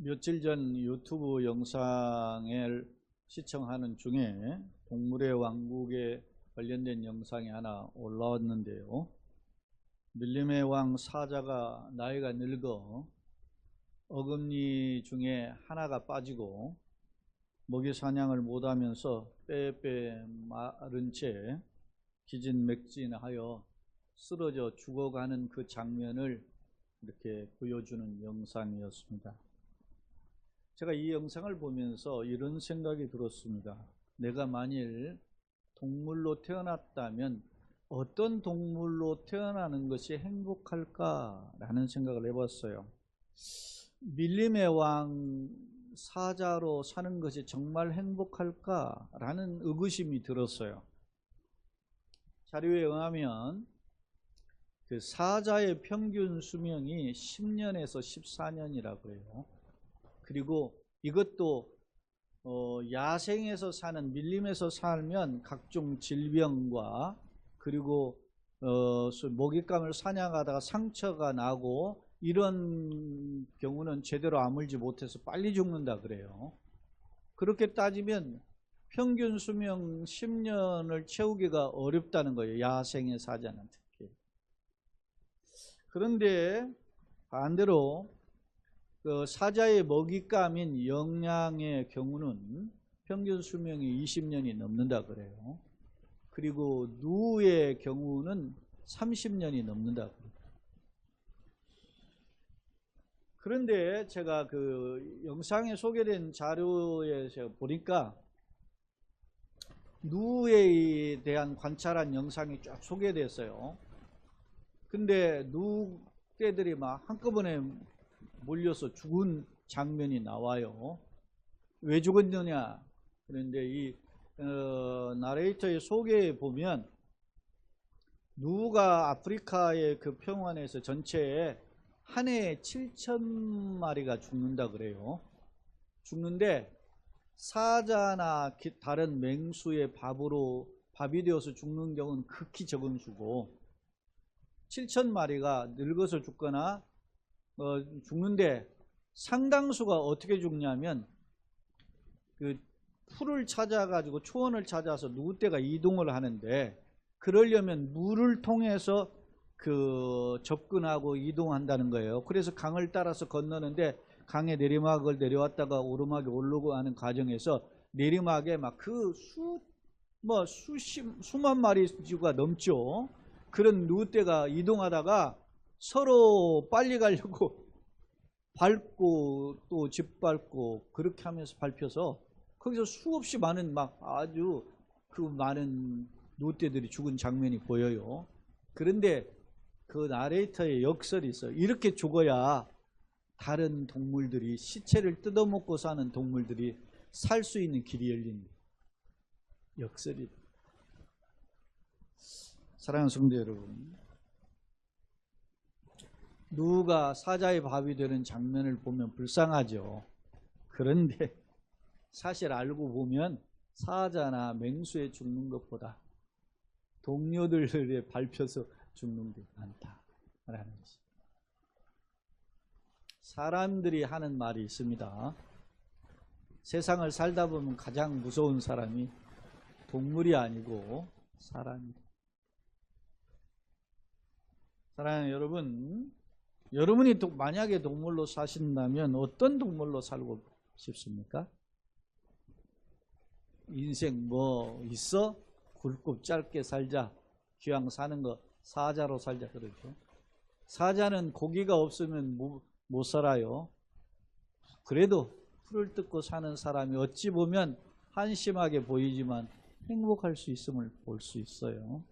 며칠 전 유튜브 영상을 시청하는 중에 동물의 왕국에 관련된 영상이 하나 올라왔는데요. 밀림의 왕 사자가 나이가 늙어 어금니 중에 하나가 빠지고 먹이 사냥을 못하면서 빼빼 마른 채 기진맥진하여 쓰러져 죽어가는 그 장면을 이렇게 보여주는 영상이었습니다. 제가 이 영상을 보면서 이런 생각이 들었습니다. 내가 만일 동물로 태어났다면 어떤 동물로 태어나는 것이 행복할까라는 생각을 해봤어요. 밀림의 왕 사자로 사는 것이 정말 행복할까라는 의구심이 들었어요. 자료에 의하면 그 사자의 평균 수명이 10년에서 14년이라고 해요. 그리고 이것도 야생에서 사는 밀림에서 살면 각종 질병과 그리고 먹잇감을 사냥하다가 상처가 나고 이런 경우는 제대로 아물지 못해서 빨리 죽는다 그래요. 그렇게 따지면 평균 수명 10년을 채우기가 어렵다는 거예요. 야생의 사자는 특히. 그런데 반대로 그 사자의 먹잇감인 영양의 경우는 평균 수명이 20년이 넘는다 그래요. 그리고 누의 경우는 30년이 넘는다 그래요. 그런데 제가 그 영상에 소개된 자료에 제가 보니까 누에 대한 관찰한 영상이 쫙 소개됐어요. 근데 누 떼들이 막 한꺼번에 몰려서 죽은 장면이 나와요. 왜 죽었느냐? 그런데 이 나레이터의 소개에 보면 누가 아프리카의 그 평원에서 전체에 한 해에 7,000마리가 죽는다 그래요. 죽는데 사자나 다른 맹수의 밥이 되어서 죽는 경우는 극히 적은 수고 7,000마리가 늙어서 죽거나 죽는데 상당수가 어떻게 죽냐면 그 풀을 찾아가지고 초원을 찾아서 누구떼가 이동을 하는데 그러려면 물을 통해서 그 접근하고 이동한다는 거예요. 그래서 강을 따라서 건너는데 강의 내리막을 내려왔다가 오르막에 오르고 하는 과정에서 내리막에 막 그 수만 마리가 넘죠. 그런 누구떼가 이동하다가 서로 빨리 가려고 밟고 또 짓밟고 그렇게 하면서 밟혀서 거기서 수없이 많은 막 아주 그 많은 누구떼들이 죽은 장면이 보여요. 그런데 그 나레이터의 역설이 있어요. 이렇게 죽어야 다른 동물들이 시체를 뜯어먹고 사는 동물들이 살 수 있는 길이 열린 역설이. 사랑하는 성도 여러분, 누가 사자의 밥이 되는 장면을 보면 불쌍하죠. 그런데 사실 알고 보면 사자나 맹수에 죽는 것보다 동료들에 밟혀서 죽는 게 많다라는 것이. 사람들이 하는 말이 있습니다. 세상을 살다 보면 가장 무서운 사람이 동물이 아니고 사람이다. 사랑하는 여러분, 여러분이 만약에 동물로 사신다면 어떤 동물로 살고 싶습니까? 인생 뭐 있어? 굵고 짧게 살자. 기왕 사는 거 사자로 살자 그러죠. 사자는 고기가 없으면 못 살아요. 그래도 풀을 뜯고 사는 사람이 어찌 보면 한심하게 보이지만 행복할 수 있음을 볼 수 있어요.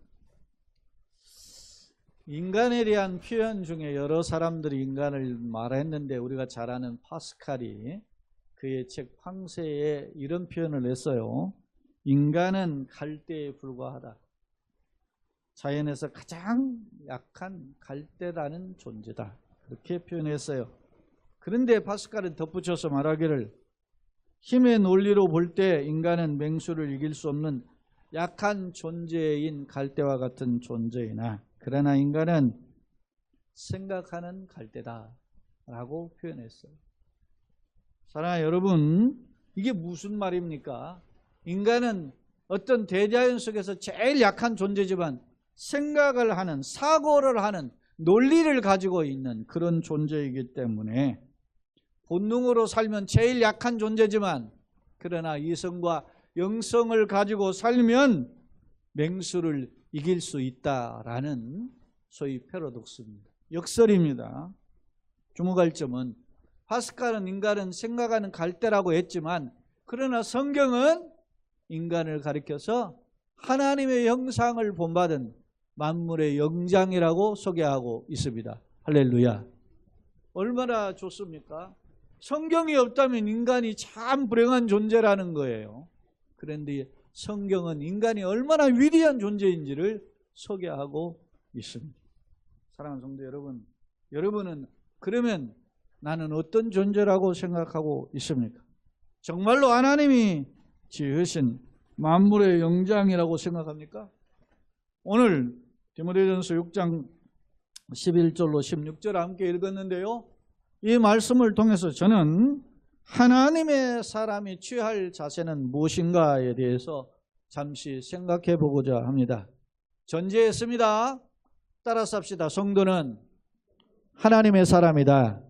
인간에 대한 표현 중에 여러 사람들이 인간을 말했는데 우리가 잘 아는 파스칼이 그의 책 황새에 이런 표현을 했어요. 인간은 갈대에 불과하다. 자연에서 가장 약한 갈대라는 존재다. 그렇게 표현했어요. 그런데 파스칼은 덧붙여서 말하기를 힘의 논리로 볼 때 인간은 맹수를 이길 수 없는 약한 존재인 갈대와 같은 존재이나 그러나 인간은 생각하는 갈대다 라고 표현했어요. 사랑하는 여러분, 이게 무슨 말입니까? 인간은 어떤 대자연 속에서 제일 약한 존재지만 생각을 하는, 사고를 하는, 논리를 가지고 있는 그런 존재이기 때문에 본능으로 살면 제일 약한 존재지만, 그러나 이성과 영성을 가지고 살면 맹수를 이길 수 있다라는 소위 패러독스입니다. 역설입니다. 주목할 점은 파스칼은 인간은 생각하는 갈대라고 했지만, 그러나 성경은 인간을 가리켜서 하나님의 형상을 본받은 만물의 영장이라고 소개하고 있습니다. 할렐루야. 얼마나 좋습니까? 성경이 없다면 인간이 참 불행한 존재라는 거예요. 그런데 성경은 인간이 얼마나 위대한 존재인지를 소개하고 있습니다. 사랑하는 성도 여러분, 여러분은 그러면 나는 어떤 존재라고 생각하고 있습니까? 정말로 하나님이 지으신 만물의 영장이라고 생각합니까? 오늘 디모데전서 6장 11절로 16절 함께 읽었는데요, 이 말씀을 통해서 저는 하나님의 사람이 취할 자세는 무엇인가에 대해서 잠시 생각해 보고자 합니다. 전제했습니다. 따라서 합시다. 성도는 하나님의 사람이다.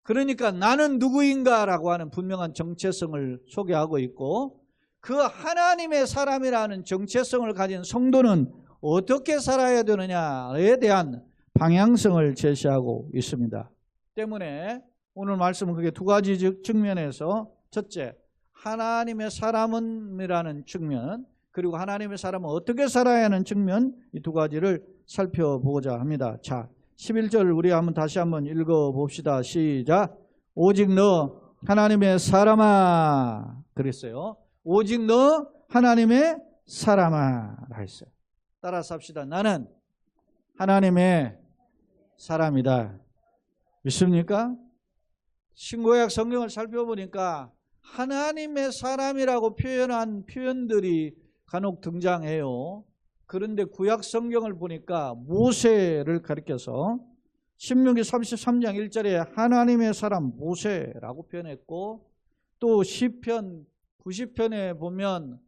그러니까 나는 누구인가라고 하는 분명한 정체성을 소개하고 있고, 그 하나님의 사람이라는 정체성을 가진 성도는 어떻게 살아야 되느냐에 대한 방향성을 제시하고 있습니다. 때문에 오늘 말씀은 그게 두 가지 측면에서, 첫째, 하나님의 사람은이라는 측면, 그리고 하나님의 사람은 어떻게 살아야 하는 측면, 이 두 가지를 살펴보고자 합니다. 자, 11절 우리 다시 한번 읽어봅시다. 시작. 오직 너 하나님의 사람아 그랬어요. 오직 너 하나님의 사람아 했어요. 따라서 합시다. 나는 하나님의 사람이다. 믿습니까? 신구약 성경을 살펴보니까 하나님의 사람이라고 표현한 표현들이 간혹 등장해요. 그런데 구약 성경을 보니까 모세를 가리켜서 신명기 33장 1절에 하나님의 사람 모세라고 표현했고, 또 시편 90편에 보면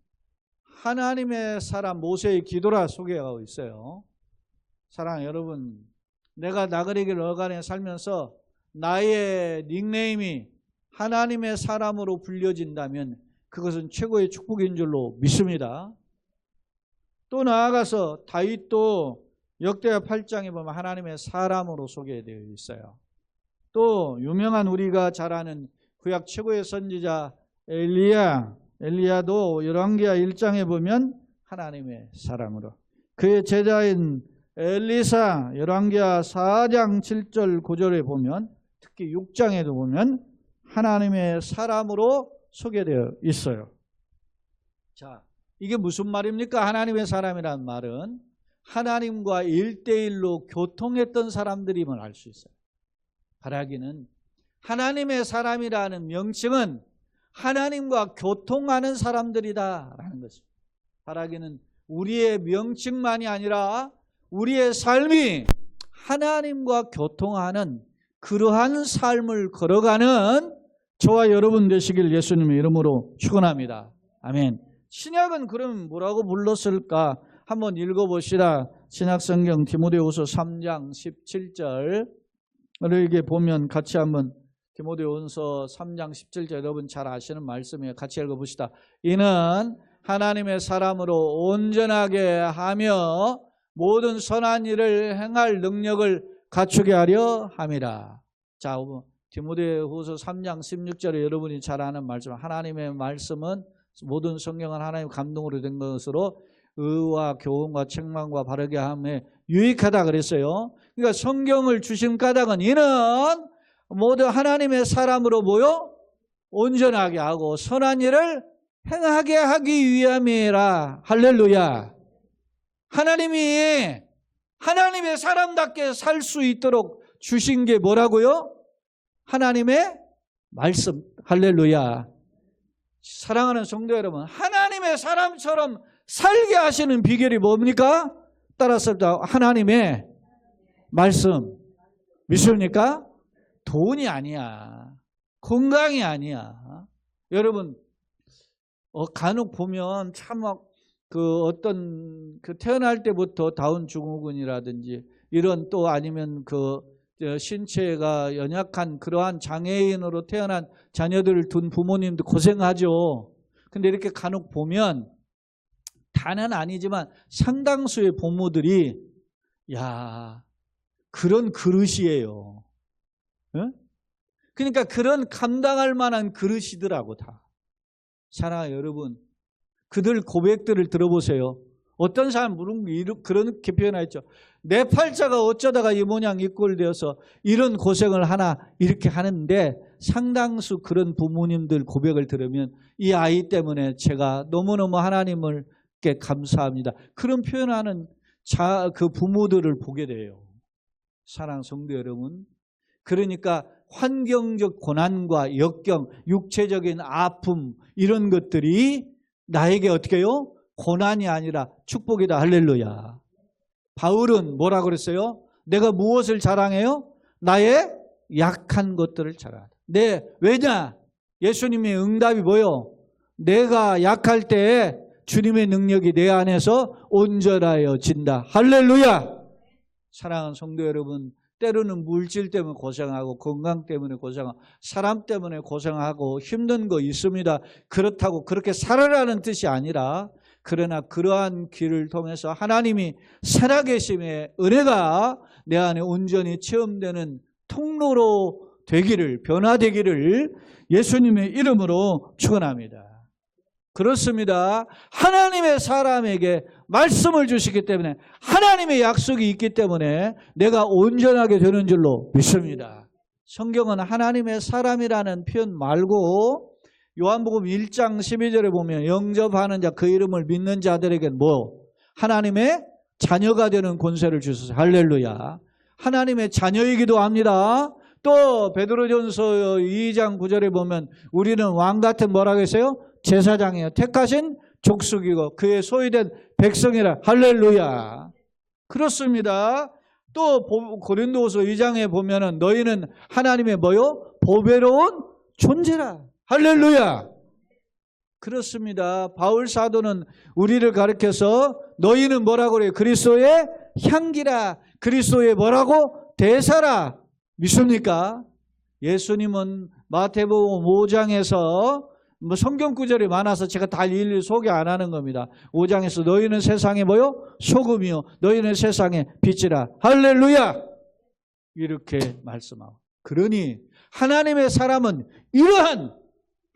하나님의 사람 모세의 기도라 소개하고 있어요. 사랑하는 여러분, 내가 나그네길 어간에 살면서 나의 닉네임이 하나님의 사람으로 불려진다면 그것은 최고의 축복인 줄로 믿습니다. 또 나아가서 다윗도 역대하 8장에 보면 하나님의 사람으로 소개되어 있어요. 또 유명한 우리가 잘 아는 구약 최고의 선지자 엘리야도 열왕기하 1장에 보면 하나님의 사람으로, 그의 제자인 엘리사 열왕기하 4장 7절 9절에 보면, 특히 6장에도 보면 하나님의 사람으로 소개되어 있어요. 자, 이게 무슨 말입니까? 하나님의 사람이라는 말은 하나님과 1대1로 교통했던 사람들임을 알 수 있어요. 바라기는 하나님의 사람이라는 명칭은 하나님과 교통하는 사람들이다라는 것입니다. 바라기는 우리의 명칭만이 아니라 우리의 삶이 하나님과 교통하는 그러한 삶을 걸어가는 저와 여러분 되시길 예수님의 이름으로 축원합니다. 아멘. 신약은 그럼 뭐라고 불렀을까? 한번 읽어보시라. 신약성경 디모데후서 3장 17절 이렇게 보면 같이 한번 디모데후서 3장 17절 여러분 잘 아시는 말씀이에요. 같이 읽어봅시다. 이는 하나님의 사람으로 온전하게 하며 모든 선한 일을 행할 능력을 갖추게 하려 함이라. 자, 디모데후서 3장 16절에 여러분이 잘 아는 말씀, 하나님의 말씀은 모든 성경은 하나님 감동으로 된 것으로 의와 교훈과 책망과 바르게 함에 유익하다 그랬어요. 그러니까 성경을 주신 까닭은 이는 모두 하나님의 사람으로 모여 온전하게 하고 선한 일을 행하게 하기 위함이라. 할렐루야. 하나님이 하나님의 사람답게 살 수 있도록 주신 게 뭐라고요? 하나님의 말씀. 할렐루야. 사랑하는 성도 여러분, 하나님의 사람처럼 살게 하시는 비결이 뭡니까? 따라서 하나님의 말씀. 믿습니까? 돈이 아니야. 건강이 아니야. 여러분, 간혹 보면 참 어떤 태어날 때부터 다운 증후군이라든지 이런 또 아니면 신체가 연약한 그러한 장애인으로 태어난 자녀들을 둔 부모님도 고생하죠. 근데 이렇게 간혹 보면 다는 아니지만 상당수의 부모들이 그런 그릇이에요. 응? 그러니까 그런 감당할 만한 그릇이더라고 다. 사랑하는 여러분, 그들 고백들을 들어보세요. 어떤 사람 그렇게 표현했죠. 내 팔자가 어쩌다가 이 모양 이 꼴 되어서 이런 고생을 하나 이렇게 하는데 상당수 그런 부모님들 고백을 들으면 이 아이 때문에 제가 너무너무 하나님께 감사합니다. 그런 표현하는 그 부모들을 보게 돼요. 사랑하는 성도 여러분, 그러니까 환경적 고난과 역경, 육체적인 아픔 이런 것들이 나에게 어떻게 해요? 고난이 아니라 축복이다. 할렐루야. 바울은 뭐라 그랬어요? 내가 무엇을 자랑해요? 나의 약한 것들을 자랑하다. 왜냐? 예수님의 응답이 뭐요? 내가 약할 때 주님의 능력이 내 안에서 온전하여진다. 할렐루야. 사랑하는 성도 여러분, 때로는 물질 때문에 고생하고 건강 때문에 고생하고 사람 때문에 고생하고 힘든 거 있습니다. 그렇다고 그렇게 살아라는 뜻이 아니라, 그러나 그러한 길을 통해서 하나님이 살아계심의 은혜가 내 안에 온전히 체험되는 통로로 되기를, 변화되기를 예수님의 이름으로 축원합니다. 그렇습니다. 하나님의 사람에게 말씀을 주시기 때문에, 하나님의 약속이 있기 때문에 내가 온전하게 되는 줄로 믿습니다. 성경은 하나님의 사람이라는 표현 말고 요한복음 1장 12절에 보면 영접하는 자, 그 이름을 믿는 자들에게는 하나님의 자녀가 되는 권세를 주소서. 할렐루야. 하나님의 자녀이기도 합니다. 또 베드로전서 2장 9절에 보면 우리는 왕같은 뭐라고 했어요? 제사장이에요. 택하신 족속이고 그의 소유된 백성이라. 할렐루야. 그렇습니다. 또 고린도후서 2장에 보면은 너희는 하나님의 보배로운 존재라. 할렐루야. 그렇습니다. 바울 사도는 우리를 가르쳐서 너희는 뭐라고 그래요? 그리스도의 향기라. 그리스도의 대사라. 믿습니까? 예수님은 마태복음 5장에서 성경 구절이 많아서 제가 다 일일이 소개 안 하는 겁니다. 5장에서 너희는 세상에 소금이요 너희는 세상의 빛이라. 할렐루야. 이렇게 말씀하고, 그러니 하나님의 사람은 이러한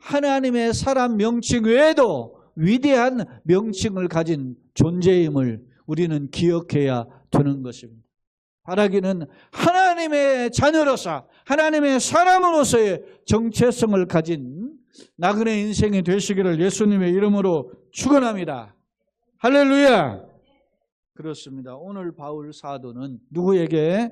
하나님의 사람 명칭 외에도 위대한 명칭을 가진 존재임을 우리는 기억해야 되는 것입니다. 바라기는 하나님의 자녀로서, 하나님의 사람으로서의 정체성을 가진 나그네 인생이 되시기를 예수님의 이름으로 축원합니다. 할렐루야. 그렇습니다. 오늘 바울 사도는 누구에게?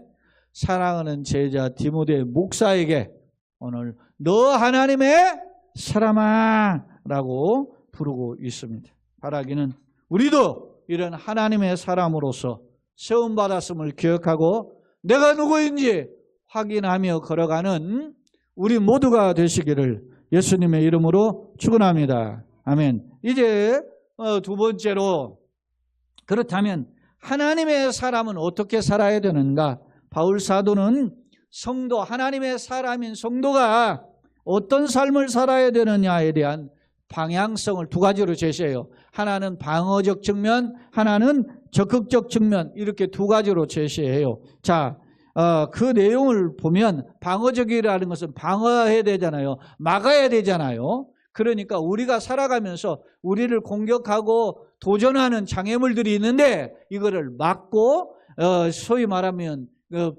사랑하는 제자 디모데 목사에게 오늘 너 하나님의 사람아 라고 부르고 있습니다. 바라기는 우리도 이런 하나님의 사람으로서 세움받았음을 기억하고 내가 누구인지 확인하며 걸어가는 우리 모두가 되시기를 예수님의 이름으로 축원합니다. 아멘. 이제 두 번째로, 그렇다면 하나님의 사람은 어떻게 살아야 되는가? 바울 사도는 성도, 하나님의 사람인 성도가 어떤 삶을 살아야 되느냐에 대한 방향성을 두 가지로 제시해요. 하나는 방어적 측면, 하나는 적극적 측면, 이렇게 두 가지로 제시해요. 자, 그 내용을 보면 방어적이라는 것은 방어해야 되잖아요. 막아야 되잖아요. 그러니까 우리가 살아가면서 우리를 공격하고 도전하는 장애물들이 있는데 이거를 막고 소위 말하면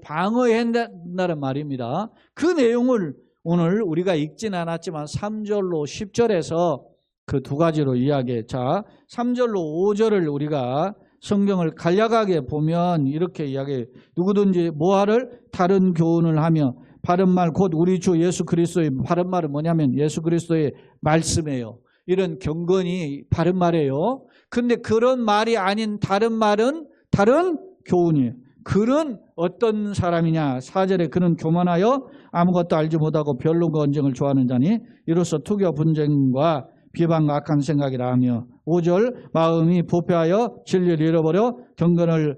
방어해야 한다는 말입니다. 그 내용을 오늘 우리가 읽진 않았지만 3절로 10절에서 그 두 가지로 이야기해. 자, 3절로 5절을 우리가 성경을 간략하게 보면 이렇게 이야기해요. 누구든지 뭐하를 다른 교훈을 하며 바른 말, 곧 우리 주 예수 그리스도의 바른 말은 뭐냐면 예수 그리스도의 말씀이에요. 이런 경건이 바른 말이에요. 근데 그런 말이 아닌 다른 말은 다른 교훈이에요. 그는 어떤 사람이냐. 4절에 그는 교만하여 아무것도 알지 못하고 변론과 언쟁을 좋아하는 자니 이로써 투기와 분쟁과 비방과 악한 생각이라 하며 5절 마음이 부패하여 진리를 잃어버려 경건을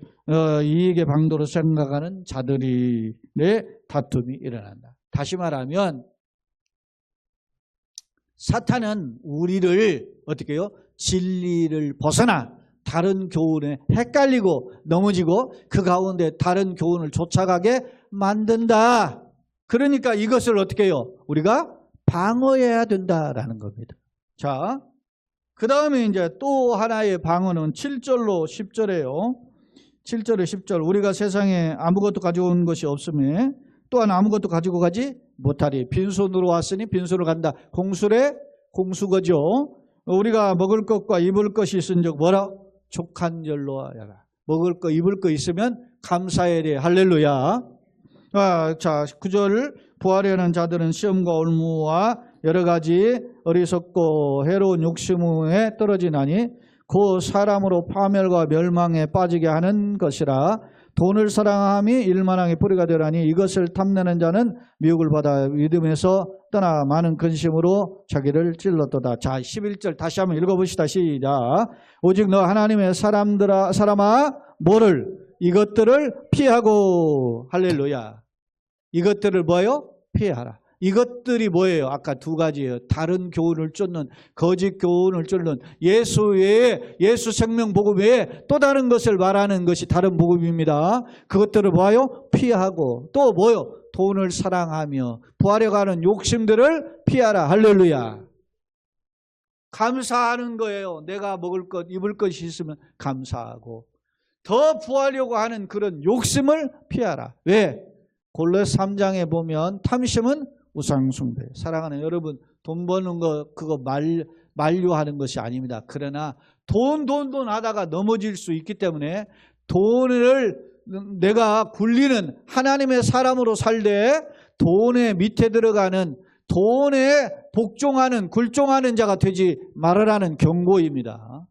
이익의 방도로 생각하는 자들이 내 다툼이 일어난다. 다시 말하면 사탄은 우리를 어떻게 해요? 진리를 벗어나 다른 교훈에 헷갈리고 넘어지고 그 가운데 다른 교훈을 쫓아가게 만든다. 그러니까 이것을 어떻게 해요? 우리가 방어해야 된다라는 겁니다. 자, 그 다음에 이제 또 하나의 방어는 7절로 10절이에요. 7절에 10절. 우리가 세상에 아무것도 가지고 온 것이 없으며 또한 아무것도 가지고 가지 못하리. 빈손으로 왔으니 빈손으로 간다. 공수래 공수거죠. 우리가 먹을 것과 입을 것이 있은즉 뭐라? 족한절로 하여라. 먹을 거 입을 거 있으면 감사해야 돼. 할렐루야. 자, 9절. 부하려는 자들은 시험과 올무와 여러 가지 어리석고 해로운 욕심에 떨어지나니 그 사람으로 파멸과 멸망에 빠지게 하는 것이라. 돈을 사랑함이 일만왕의 뿌리가 되라니 이것을 탐내는 자는 미혹을 받아 믿음에서 떠나 많은 근심으로 자기를 찔렀도다. 자, 11절 다시 한번 읽어봅시다. 시작. 오직 너 하나님의 사람아 뭐를? 이것들을 피하고. 할렐루야. 이것들을 뭐예요? 피하라. 이것들이 뭐예요? 아까 두 가지예요. 다른 교훈을 쫓는, 거짓 교훈을 쫓는, 예수 외에, 예수 생명 복음 외에 또 다른 것을 말하는 것이 다른 복음입니다. 그것들을 뭐예요? 피하고. 또 뭐예요? 돈을 사랑하며 부하려고 하는 욕심들을 피하라. 할렐루야. 감사하는 거예요. 내가 먹을 것, 입을 것이 있으면 감사하고. 더 부하려고 하는 그런 욕심을 피하라. 왜? 골로새 3장에 보면 탐심은 우상숭배. 사랑하는 여러분, 돈 버는 거 그거 만류하는 것이 아닙니다. 그러나 돈 하다가 넘어질 수 있기 때문에 돈을 내가 굴리는 하나님의 사람으로 살되 돈의 밑에 들어가는, 돈에 복종하는, 굴종하는 자가 되지 말으라는 경고입니다.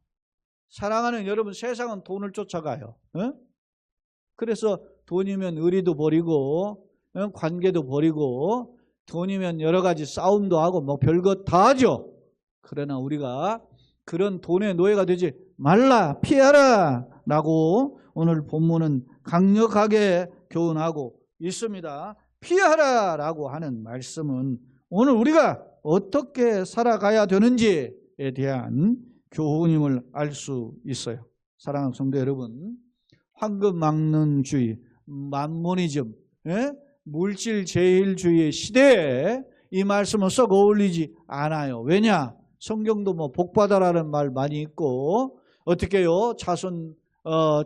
사랑하는 여러분, 세상은 돈을 쫓아가요. 그래서 돈이면 의리도 버리고 관계도 버리고 돈이면 여러 가지 싸움도 하고 뭐 별것 다 하죠. 그러나 우리가 그런 돈의 노예가 되지 말라, 피하라 라고 오늘 본문은 강력하게 교훈하고 있습니다. 피하라 라고 하는 말씀은 오늘 우리가 어떻게 살아가야 되는지에 대한 교훈임을 알 수 있어요. 사랑하는 성도 여러분, 황금망론주의, 만모니즘, 물질 제일주의의 시대에 이 말씀은 썩 어울리지 않아요. 왜냐? 성경도 뭐 복받아라는 말 많이 있고, 어떻게 해요? 자손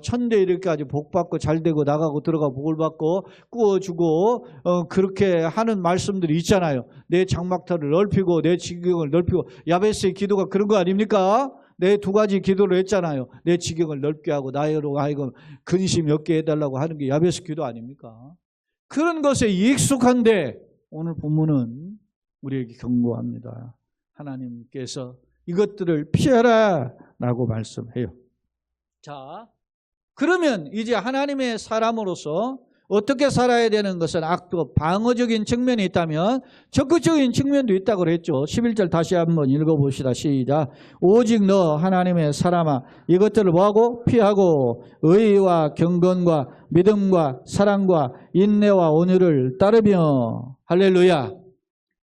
천대 이렇게까지 복받고 잘되고 나가고 들어가 복을 받고 구워주고 그렇게 하는 말씀들이 있잖아요. 내 장막터를 넓히고 내 지경을 넓히고. 야베스의 기도가 그런 거 아닙니까? 내 두 가지 기도를 했잖아요. 내 지경을 넓게 하고 나로 하여금 근심이 없게 해달라고 하는 게 야베스 기도 아닙니까? 그런 것에 익숙한데 오늘 본문은 우리에게 경고합니다. 하나님께서 이것들을 피하라 라고 말씀해요. 자, 그러면 이제 하나님의 사람으로서 어떻게 살아야 되는 것은 악도 방어적인 측면이 있다면 적극적인 측면도 있다고 그랬죠. 11절 다시 한번 읽어봅시다. 시작. 오직 너 하나님의 사람아 이것들을 뭐하고? 피하고 의와 경건과 믿음과 사랑과 인내와 온유를 따르며. 할렐루야.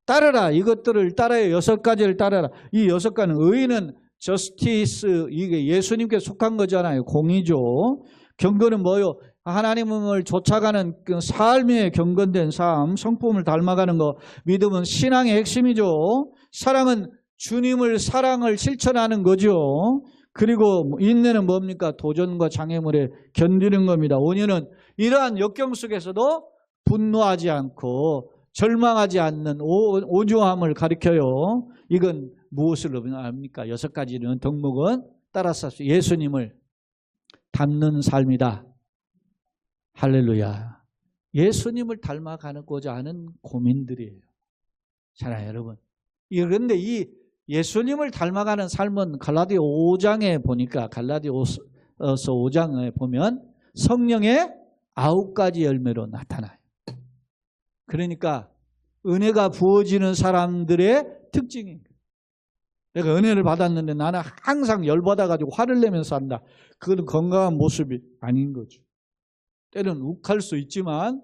따르라. 이것들을 따라요. 6가지를 따르라. 이 6가지는 의는 저스티스, 이게 예수님께 속한 거잖아요. 공의죠. 경건은 뭐요? 하나님을 쫓아가는 그 삶에 경건된 삶, 성품을 닮아가는 거. 믿음은 신앙의 핵심이죠. 사랑은 주님을 사랑을 실천하는 거죠. 그리고 인내는 뭡니까? 도전과 장애물에 견디는 겁니다. 온유는 이러한 역경 속에서도 분노하지 않고 절망하지 않는 온유함을 가리켜요. 이건 무엇을 의미합니까? 6가지는 덕목은 따라서 예수님을 닮는 삶이다. 할렐루야. 예수님을 닮아가고자 하는 고민들이에요. 자, 여러분. 그런데 이 예수님을 닮아가는 삶은 갈라디아 5장에 보니까, 갈라디아서 5장에 보면 성령의 9가지 열매로 나타나요. 그러니까 은혜가 부어지는 사람들의 특징이에요. 내가 은혜를 받았는데 나는 항상 열받아가지고 화를 내면서 산다. 그건 건강한 모습이 아닌 거죠. 때로는 욱할 수 있지만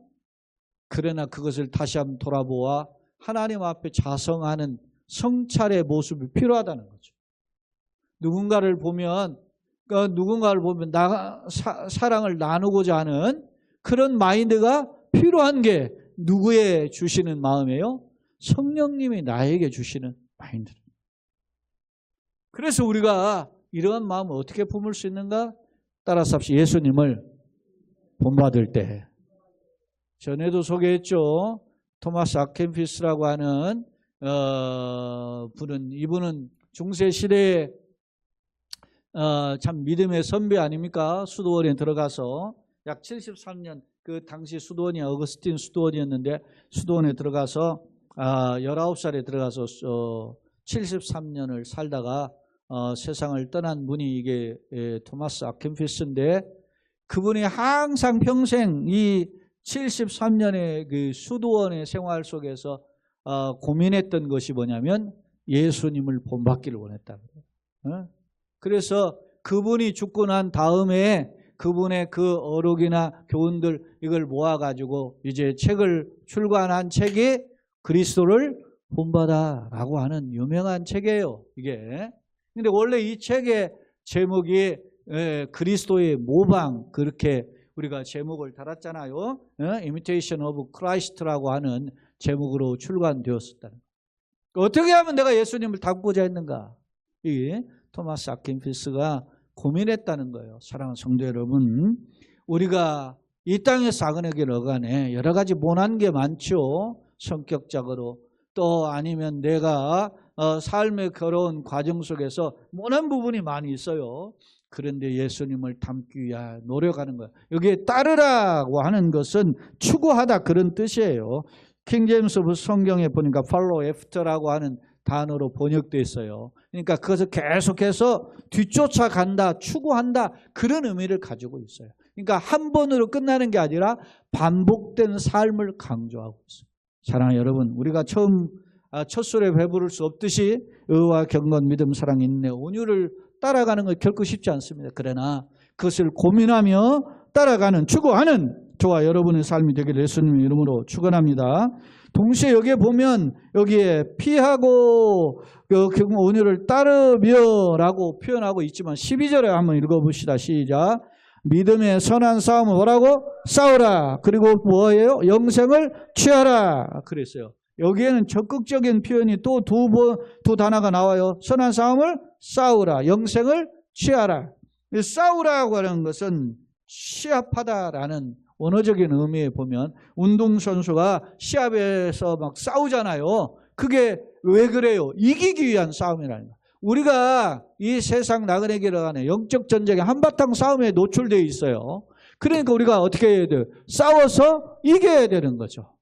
그러나 그것을 다시 한번 돌아보아 하나님 앞에 자성하는 성찰의 모습이 필요하다는 거죠. 누군가를 보면 사랑을 나누고자 하는 그런 마인드가 필요한 게 누구의 주시는 마음이에요? 성령님이 나에게 주시는 마인드입니다. 그래서 우리가 이러한 마음을 어떻게 품을 수 있는가? 따라서 합시다. 예수님을 본받을 때. 전에도 소개했죠. 토마스 아켄피스라고 하는 이분은 중세시대에 참 믿음의 선배 아닙니까? 수도원에 들어가서 약 73년, 그 당시 수도원이 어거스틴 수도원이었는데 수도원에 들어가서 19살에 들어가서 73년을 살다가 세상을 떠난 분이 이게 토마스 아켄피스인데, 그분이 항상 평생 이 73년의 그 수도원의 생활 속에서 고민했던 것이 뭐냐면 예수님을 본받기를 원했다. 그래서 그분이 죽고 난 다음에 그분의 그 어록이나 교훈들 이걸 모아가지고 이제 책을 출간한 책이 그리스도를 본받아라고 하는 유명한 책이에요. 이게. 근데 원래 이 책의 제목이 그리스도의 모방, 그렇게 우리가 제목을 달았잖아요. Imitation of Christ라고 하는 제목으로 출간되었었다는. 어떻게 하면 내가 예수님을 닮고자 했는가? 이 토마스 아켄피스가 고민했다는 거예요. 사랑하는 성도 여러분, 우리가 이 땅에서 악은에게 어간에 여러 가지 모난 게 많죠. 성격적으로 또 아니면 내가 삶의 걸어온 과정 속에서 모난 부분이 많이 있어요. 그런데 예수님을 닮기 위해 노력하는 거예요. 여기에 따르라고 하는 것은 추구하다, 그런 뜻이에요. 킹제임스 성경에 보니까 follow after라고 하는 단어로 번역되어 있어요. 그러니까 그것을 계속해서 뒤쫓아간다, 추구한다, 그런 의미를 가지고 있어요. 그러니까 한 번으로 끝나는 게 아니라 반복된 삶을 강조하고 있어요. 사랑하는 여러분, 우리가 첫 술에 배부를 수 없듯이 의와 경건, 믿음, 사랑, 인내, 온유를 따라가는 건 결코 쉽지 않습니다. 그러나 그것을 고민하며 따라가는, 추구하는 저와 여러분의 삶이 되기를 예수님의 이름으로 축원합니다. 동시에 여기에 보면 여기에 피하고 온유를 따르며라고 표현하고 있지만 12절에 한번 읽어봅시다. 시작. 믿음의 선한 싸움을 뭐라고? 싸우라. 그리고 뭐예요? 영생을 취하라. 그랬어요. 여기에는 적극적인 표현이 또 두 단어가 나와요. 선한 싸움을 싸우라. 영생을 취하라. 싸우라고 하는 것은 시합하다라는 원어적인 의미에 보면 운동선수가 시합에서 막 싸우잖아요. 그게 왜 그래요? 이기기 위한 싸움이라는 거예요. 우리가 이 세상 나그네길 안에 영적 전쟁에 한바탕 싸움에 노출되어 있어요. 그러니까 우리가 어떻게 해야 돼요? 싸워서 이겨야 되는 거죠.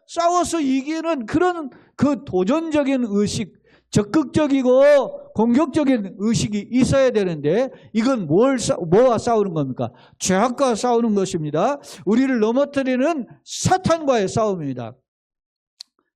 싸워서 이기는 그런 그 도전적인 의식, 적극적이고 공격적인 의식이 있어야 되는데 이건 뭐와 싸우는 겁니까? 죄악과 싸우는 것입니다. 우리를 넘어뜨리는 사탄과의 싸움입니다.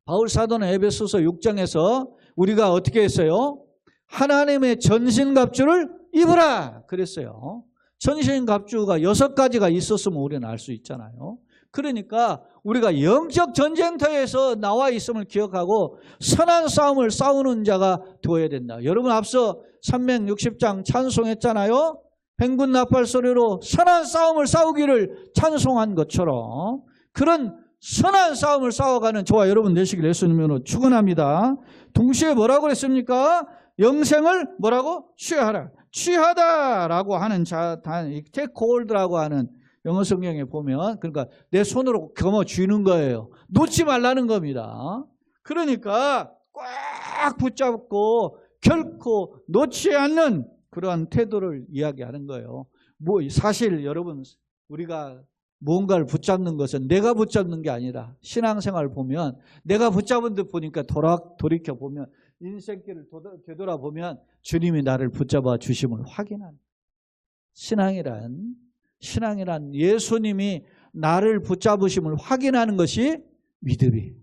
바울 사도는 에베소서 6장에서 우리가 어떻게 했어요? 하나님의 전신갑주를 입으라 그랬어요. 전신갑주가 6가지가 있었으면 우리는 알 수 있잖아요. 그러니까 우리가 영적 전쟁터에서 나와 있음을 기억하고 선한 싸움을 싸우는 자가 되어야 된다. 여러분 앞서 360장 찬송했잖아요. 행군 나팔 소리로 선한 싸움을 싸우기를 찬송한 것처럼 그런 선한 싸움을 싸워가는 저와 여러분 되시길 예수님으로 축원합니다. 동시에 뭐라고 그랬습니까? 영생을 뭐라고? 취하라. 취하다라고 하는 take hold라고 하는 영어 성경에 보면, 그러니까 내 손으로 감아 쥐는 거예요. 놓지 말라는 겁니다. 그러니까 꽉 붙잡고 결코 놓지 않는 그러한 태도를 이야기하는 거예요. 사실 여러분, 우리가 무언가를 붙잡는 것은 내가 붙잡는 게 아니라 신앙생활을 보면 내가 붙잡은 듯 보니까 돌이켜보면 인생길을 되돌아보면 주님이 나를 붙잡아 주심을 확인하는 신앙이란 예수님이 나를 붙잡으심을 확인하는 것이 믿음이에요.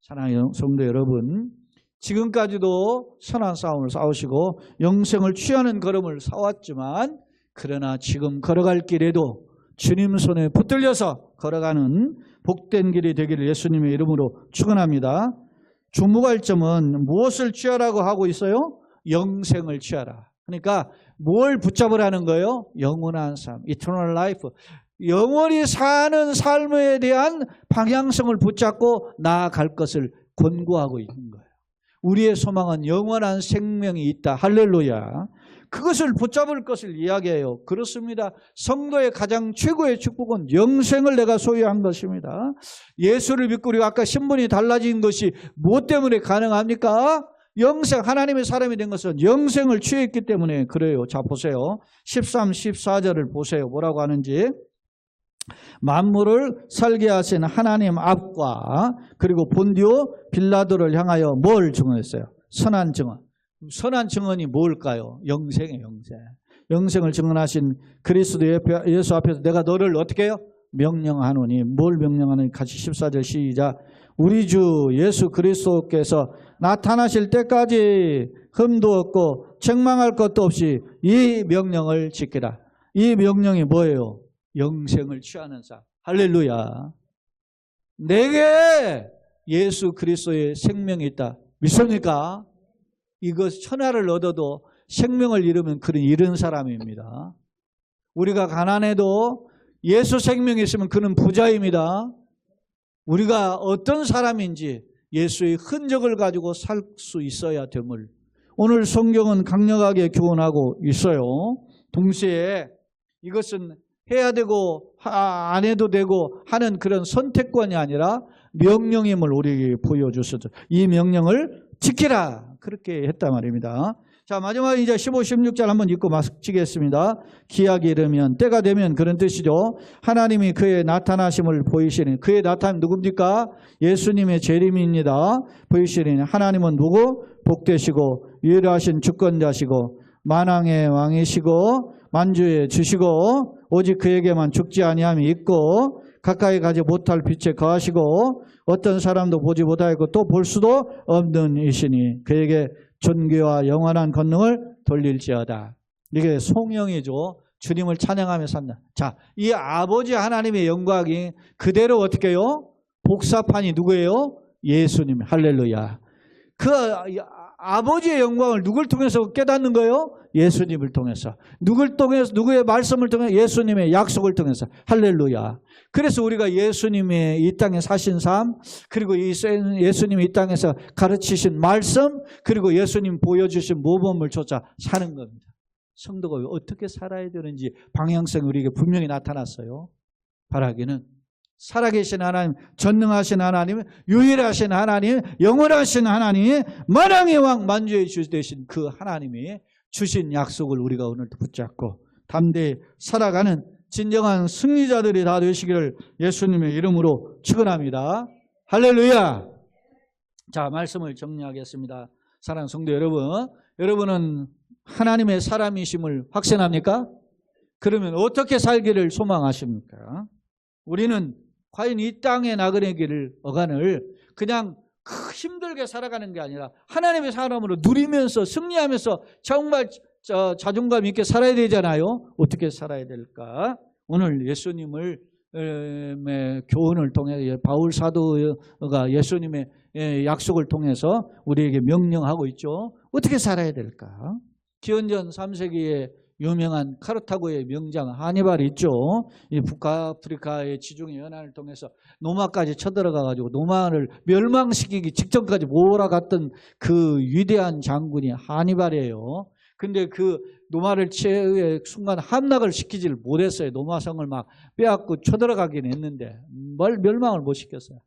사랑하는 성도 여러분, 지금까지도 선한 싸움을 싸우시고 영생을 취하는 걸음을 싸웠지만, 그러나 지금 걸어갈 길에도 주님 손에 붙들려서 걸어가는 복된 길이 되기를 예수님의 이름으로 축원합니다. 주목할 점은 무엇을 취하라고 하고 있어요? 영생을 취하라. 그러니까 뭘 붙잡으라는 거예요? 영원한 삶, eternal life. 영원히 사는 삶에 대한 방향성을 붙잡고 나아갈 것을 권고하고 있는 거예요. 우리의 소망은 영원한 생명이 있다. 할렐루야. 그것을 붙잡을 것을 이야기해요. 그렇습니다. 성도의 가장 최고의 축복은 영생을 내가 소유한 것입니다. 예수를 믿고 우리가 아까 신분이 달라진 것이 무엇 때문에 가능합니까? 영생, 하나님의 사람이 된 것은 영생을 취했기 때문에 그래요. 자, 보세요. 13, 14절을 보세요. 뭐라고 하는지. 만물을 설계하신 하나님 앞과 그리고 본디오 빌라도를 향하여 뭘 증언했어요? 선한 증언. 선한 증언이 뭘까요? 영생이에요. 영생. 영생을 증언하신 그리스도 예수 앞에서 내가 너를 어떻게 해요? 명령하노니. 뭘 명령하노니? 같이 14절 시작. 우리 주 예수 그리스도께서 나타나실 때까지 흠도 없고 책망할 것도 없이 이 명령을 지키라. 이 명령이 뭐예요? 영생을 취하는 삶. 할렐루야. 내게 예수 그리스도의 생명이 있다. 믿습니까? 이것 천하를 얻어도 생명을 잃으면 그는 잃은 사람입니다. 우리가 가난해도 예수 생명이 있으면 그는 부자입니다. 우리가 어떤 사람인지 예수의 흔적을 가지고 살 수 있어야 됨을 오늘 성경은 강력하게 교훈하고 있어요. 동시에 이것은 해야 되고 안 해도 되고 하는 그런 선택권이 아니라 명령임을 우리에게 보여주셨죠. 이 명령을 지키라. 그렇게 했단 말입니다. 자, 마지막 이제 15, 16절 한번 읽고 마치겠습니다. 기약이 이르면 때가 되면 그런 뜻이죠. 하나님이 그의 나타나심을 보이시니, 그의 나타남 누굽니까? 예수님의 재림입니다. 보이시니 하나님은 누구? 복되시고 유일하신 주권자시고 만왕의 왕이시고 만주의 주시고 오직 그에게만 죽지 아니함이 있고 가까이 가지 못할 빛에 거하시고 어떤 사람도 보지 못하였고 또 볼 수도 없는 이시니 그에게 존귀와 영원한 권능을 돌릴지어다. 이게 송영이죠. 주님을 찬양하며 산다. 자, 이 아버지 하나님의 영광이 그대로 어떻게 해요? 복사판이 누구예요? 예수님. 할렐루야. 그 아버지의 영광을 누굴 통해서 깨닫는 거예요? 예수님을 통해서. 누굴 통해서, 누구의 말씀을 통해서? 예수님의 약속을 통해서. 할렐루야. 그래서 우리가 예수님의 이 땅에 사신 삶, 그리고 예수님이 이 땅에서 가르치신 말씀, 그리고 예수님 보여주신 모범을 쫓아 사는 겁니다. 성도가 어떻게 살아야 되는지 방향성이 우리에게 분명히 나타났어요. 바라기는 살아계신 하나님, 전능하신 하나님, 유일하신 하나님, 영원하신 하나님, 만왕의 왕, 만주의 주 되신 그 하나님이 주신 약속을 우리가 오늘도 붙잡고 담대히 살아가는 진정한 승리자들이 다 되시기를 예수님의 이름으로 축원합니다. 할렐루야. 자, 말씀을 정리하겠습니다. 사랑하는 성도 여러분, 여러분은 하나님의 사람이심을 확신합니까? 그러면 어떻게 살기를 소망하십니까? 우리는 과연 이 땅의 나그네 길을 어간을 그냥 힘들게 살아가는 게 아니라 하나님의 사람으로 누리면서 승리하면서 정말 자존감 있게 살아야 되잖아요. 어떻게 살아야 될까? 오늘 예수님을 교훈을 통해 바울 사도가 예수님의 약속을 통해서 우리에게 명령하고 있죠. 어떻게 살아야 될까? 기원전 3세기에 유명한 카르타고의 명장 하니발이 있죠. 이 북아프리카의 지중해 연안을 통해서 노마까지 쳐들어가가지고 노마를 멸망시키기 직전까지 몰아갔던 그 위대한 장군이 하니발이에요. 근데 그 노마를 순간 함락을 시키지를 못했어요. 노마성을 막 빼앗고 쳐들어가긴 했는데 멸망을 못 시켰어요.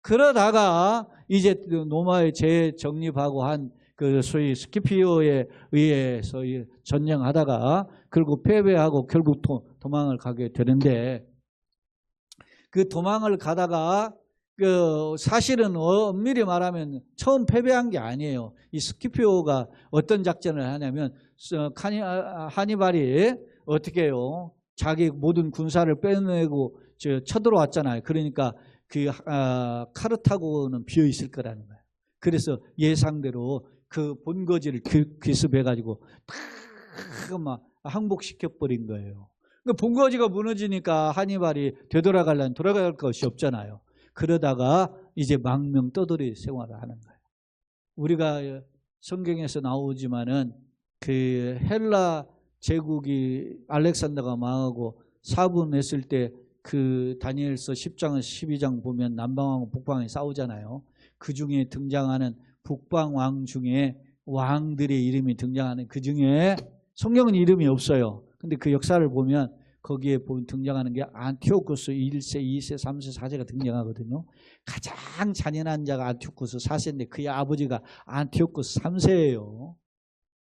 그러다가 이제 노마의 재정립하고 한 그 소위 스키피오에 의해서 전쟁하다가 결국 패배하고 결국 도망을 가게 되는데 그 도망을 가다가 그 사실은 엄밀히 말하면 처음 패배한 게 아니에요. 이 스키피오가 어떤 작전을 하냐면 하니발이 어떻게 해요? 자기 모든 군사를 빼내고 쳐들어왔잖아요. 그러니까 카르타고는 비어 있을 거라는 거예요. 그래서 예상대로 그 본거지를 기습해가지고 막 항복시켜 버린 거예요. 본거지가 무너지니까 하니발이 되돌아가려면 돌아갈 것이 없잖아요. 그러다가 이제 망명 떠돌이 생활을 하는 거예요. 우리가 성경에서 나오지만은 그 헬라 제국이 알렉산더가 망하고 사분했을 때 그 다니엘서 10장 12장 보면 남방하고 북방이 싸우잖아요. 그 중에 등장하는 북방 왕 중에 왕들의 이름이 등장하는 그 중에 성경은 이름이 없어요. 근데 그 역사를 보면 거기에 등장하는 게 안티오쿠스 1세, 2세, 3세, 4세가 등장하거든요. 가장 잔인한 자가 안티오쿠스 4세인데 그의 아버지가 안티오쿠스 3세예요.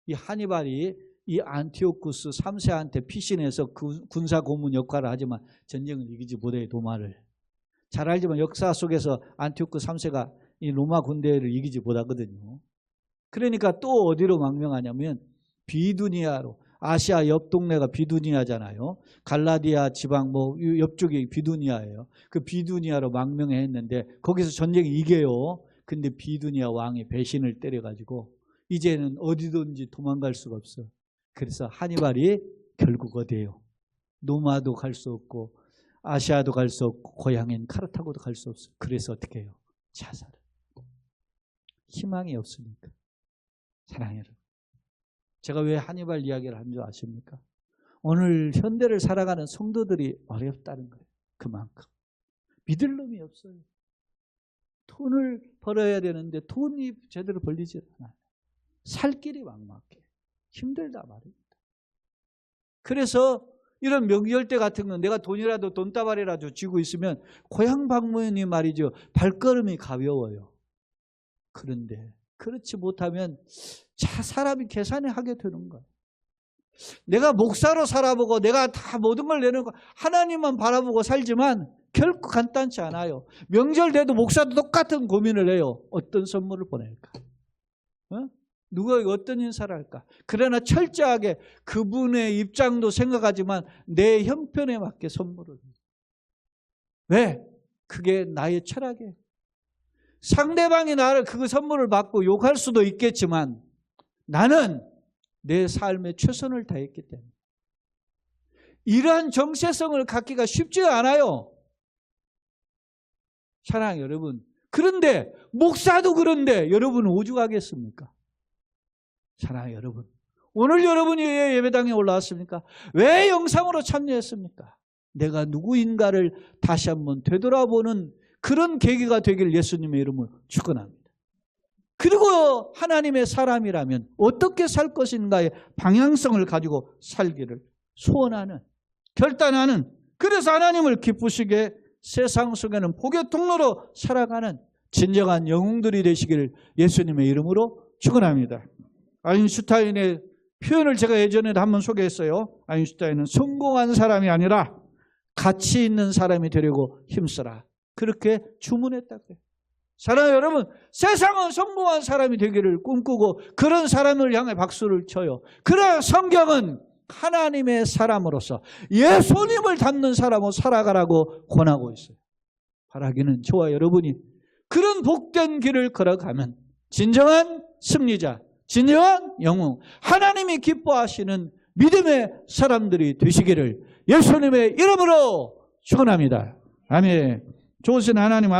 이 하니발이 이 안티오쿠스 3세한테 피신해서 군사 고문 역할을 하지만 전쟁을 이기지 못해요. 도마를. 잘 알지만 역사 속에서 안티오쿠스 3세가 이 로마 군대를 이기지 못하거든요. 그러니까 또 어디로 망명하냐면 비두니아로. 아시아 옆 동네가 비두니아잖아요. 갈라디아 지방 옆쪽이 비두니아예요. 그 비두니아로 망명했는데 거기서 전쟁이 이겨요. 근데 비두니아 왕이 배신을 때려가지고 이제는 어디든지 도망갈 수가 없어. 그래서 하니발이 결국 어디에요? 노마도 갈 수 없고 아시아도 갈 수 없고 고향인 카르타고도 갈 수 없어. 그래서 어떻게 해요? 자살을. 희망이 없으니까. 사랑해요. 제가 왜 하니발 이야기를 한 줄 아십니까? 오늘 현대를 살아가는 성도들이 어렵다는 거예요. 그만큼. 믿을 놈이 없어요. 돈을 벌어야 되는데 돈이 제대로 벌리지 않아요. 살 길이 막막해. 힘들다 말입니다. 그래서 이런 명절 때 같은 건 내가 돈이라도 돈다발이라도 쥐고 있으면 고향 방문이 말이죠. 발걸음이 가벼워요. 그런데 그렇지 못하면 사람이 계산을 하게 되는 거예요. 내가 목사로 살아보고 내가 다 모든 걸 내는 거 하나님만 바라보고 살지만 결코 간단치 않아요. 명절 돼도 목사도 똑같은 고민을 해요. 어떤 선물을 보낼까? 누가 어떤 인사를 할까? 그러나 철저하게 그분의 입장도 생각하지만 내 형편에 맞게 선물을 해요. 왜? 그게 나의 철학이에요. 상대방이 나를 그 선물을 받고 욕할 수도 있겠지만 나는 내 삶에 최선을 다했기 때문에 이러한 정체성을 갖기가 쉽지가 않아요. 사랑하는 여러분. 그런데 목사도 그런데 여러분은 오죽하겠습니까? 사랑하는 여러분. 오늘 여러분이 왜 예배당에 올라왔습니까? 왜 영상으로 참여했습니까? 내가 누구인가를 다시 한번 되돌아보는 그런 계기가 되길 예수님의 이름으로 축원합니다. 그리고 하나님의 사람이라면 어떻게 살 것인가의 방향성을 가지고 살기를 소원하는, 결단하는, 그래서 하나님을 기쁘시게 세상 속에는 복의 통로로 살아가는 진정한 영웅들이 되시기를 예수님의 이름으로 축원합니다. 아인슈타인의 표현을 제가 예전에도 한번 소개했어요. 아인슈타인은 성공한 사람이 아니라 가치 있는 사람이 되려고 힘써라. 그렇게 주문했다고요. 사랑하는 여러분, 세상은 성공한 사람이 되기를 꿈꾸고 그런 사람을 향해 박수를 쳐요. 그러나 성경은 하나님의 사람으로서 예수님을 닮는 사람으로 살아가라고 권하고 있어요. 바라기는 저와 여러분이 그런 복된 길을 걸어가면 진정한 승리자, 진정한 영웅, 하나님이 기뻐하시는 믿음의 사람들이 되시기를 예수님의 이름으로 축원합니다. 아멘. 좋으신 하나님